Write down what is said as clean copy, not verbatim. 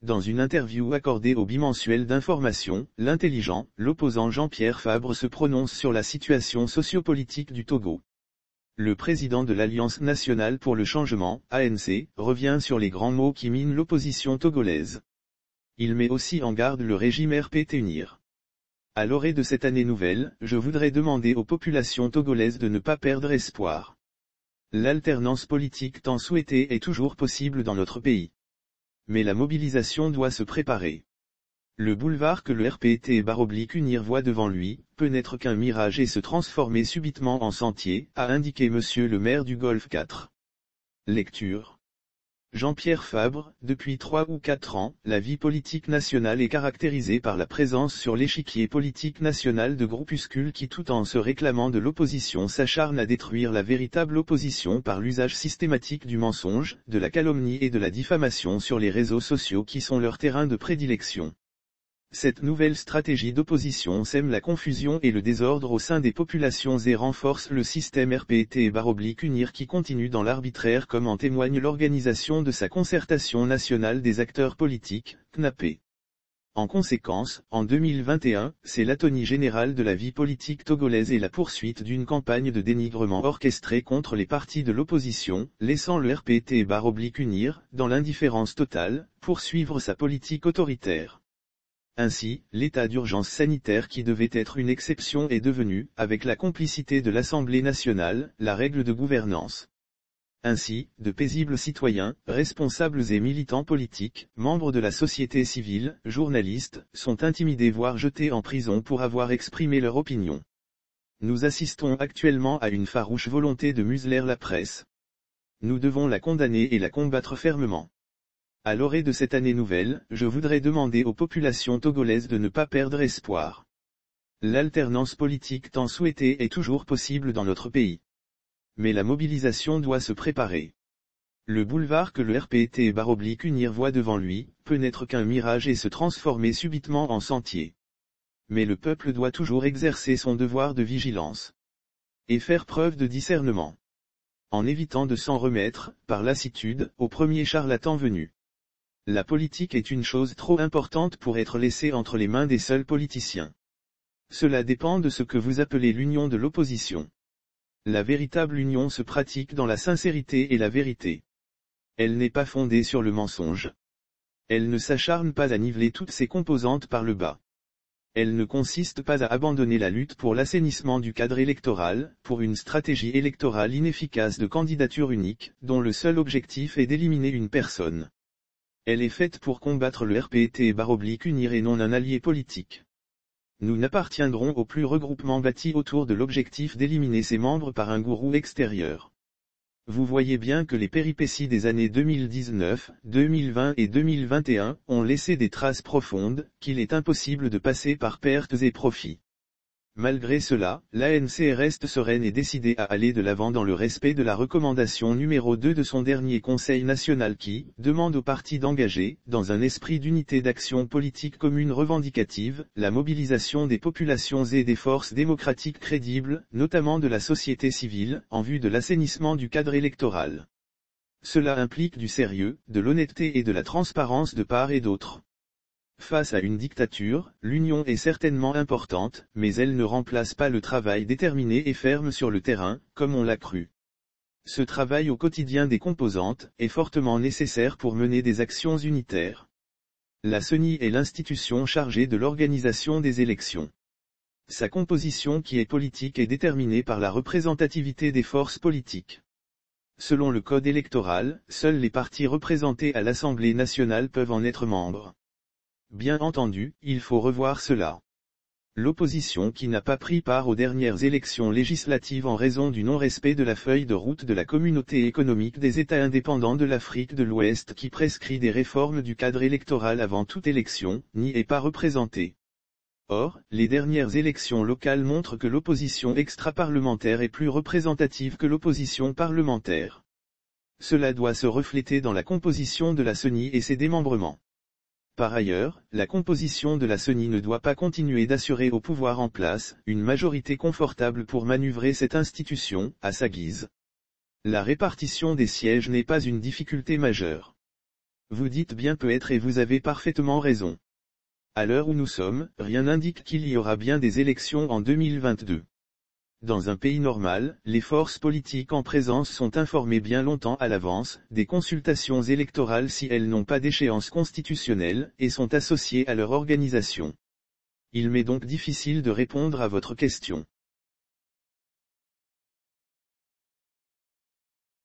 Dans une interview accordée au bimensuel d'information, l'intelligent, l'opposant Jean-Pierre Fabre se prononce sur la situation sociopolitique du Togo. Le président de l'Alliance nationale pour le changement, ANC, revient sur les grands mots qui minent l'opposition togolaise. Il met aussi en garde le régime RPT-UNIR. À l'orée de cette année nouvelle, je voudrais demander aux populations togolaises de ne pas perdre espoir. L'alternance politique tant souhaitée est toujours possible dans notre pays. Mais la mobilisation doit se préparer. Le boulevard que le RPT/UNIR voit devant lui, peut n'être qu'un mirage et se transformer subitement en sentier, a indiqué monsieur le maire du Golfe 4. Lecture. Jean-Pierre Fabre, depuis 3 ou 4 ans, la vie politique nationale est caractérisée par la présence sur l'échiquier politique national de groupuscules qui tout en se réclamant de l'opposition s'acharnent à détruire la véritable opposition par l'usage systématique du mensonge, de la calomnie et de la diffamation sur les réseaux sociaux qui sont leur terrain de prédilection. Cette nouvelle stratégie d'opposition sème la confusion et le désordre au sein des populations et renforce le système RPT/UNIR qui continue dans l'arbitraire comme en témoigne l'organisation de sa concertation nationale des acteurs politiques, CNAP. En conséquence, en 2021, c'est l'atonie générale de la vie politique togolaise et la poursuite d'une campagne de dénigrement orchestrée contre les partis de l'opposition, laissant le RPT/UNIR, dans l'indifférence totale, poursuivre sa politique autoritaire. Ainsi, l'état d'urgence sanitaire qui devait être une exception est devenu, avec la complicité de l'Assemblée nationale, la règle de gouvernance. Ainsi, de paisibles citoyens, responsables et militants politiques, membres de la société civile, journalistes, sont intimidés voire jetés en prison pour avoir exprimé leur opinion. Nous assistons actuellement à une farouche volonté de museler la presse. Nous devons la condamner et la combattre fermement. À l'orée de cette année nouvelle, je voudrais demander aux populations togolaises de ne pas perdre espoir. L'alternance politique tant souhaitée est toujours possible dans notre pays. Mais la mobilisation doit se préparer. Le boulevard que le RPT/UNIR voit devant lui, peut n'être qu'un mirage et se transformer subitement en sentier. Mais le peuple doit toujours exercer son devoir de vigilance. Et faire preuve de discernement. En évitant de s'en remettre, par lassitude, au premier charlatan venu. La politique est une chose trop importante pour être laissée entre les mains des seuls politiciens. Cela dépend de ce que vous appelez l'union de l'opposition. La véritable union se pratique dans la sincérité et la vérité. Elle n'est pas fondée sur le mensonge. Elle ne s'acharne pas à niveler toutes ses composantes par le bas. Elle ne consiste pas à abandonner la lutte pour l'assainissement du cadre électoral, pour une stratégie électorale inefficace de candidature unique, dont le seul objectif est d'éliminer une personne. Elle est faite pour combattre le RPT/UNIR et non un allié politique. Nous n'appartiendrons au plus regroupement bâti autour de l'objectif d'éliminer ses membres par un gourou extérieur. Vous voyez bien que les péripéties des années 2019, 2020 et 2021 ont laissé des traces profondes, qu'il est impossible de passer par pertes et profits. Malgré cela, l'ANC reste sereine et décidée à aller de l'avant dans le respect de la recommandation numéro 2 de son dernier Conseil national qui demande aux partis d'engager, dans un esprit d'unité d'action politique commune revendicative, la mobilisation des populations et des forces démocratiques crédibles, notamment de la société civile, en vue de l'assainissement du cadre électoral. Cela implique du sérieux, de l'honnêteté et de la transparence de part et d'autre. Face à une dictature, l'union est certainement importante, mais elle ne remplace pas le travail déterminé et ferme sur le terrain, comme on l'a cru. Ce travail au quotidien des composantes est fortement nécessaire pour mener des actions unitaires. La CENI est l'institution chargée de l'organisation des élections. Sa composition qui est politique est déterminée par la représentativité des forces politiques. Selon le code électoral, seuls les partis représentés à l'Assemblée nationale peuvent en être membres. Bien entendu, il faut revoir cela. L'opposition qui n'a pas pris part aux dernières élections législatives en raison du non-respect de la feuille de route de la Communauté économique des États indépendants de l'Afrique de l'Ouest qui prescrit des réformes du cadre électoral avant toute élection, n'y est pas représentée. Or, les dernières élections locales montrent que l'opposition extra-parlementaire est plus représentative que l'opposition parlementaire. Cela doit se refléter dans la composition de la CENI et ses démembrements. Par ailleurs, la composition de la CENI ne doit pas continuer d'assurer au pouvoir en place une majorité confortable pour manœuvrer cette institution, à sa guise. La répartition des sièges n'est pas une difficulté majeure. Vous dites bien peut-être et vous avez parfaitement raison. À l'heure où nous sommes, rien n'indique qu'il y aura bien des élections en 2022. Dans un pays normal, les forces politiques en présence sont informées bien longtemps à l'avance, des consultations électorales si elles n'ont pas d'échéance constitutionnelle, et sont associées à leur organisation. Il m'est donc difficile de répondre à votre question.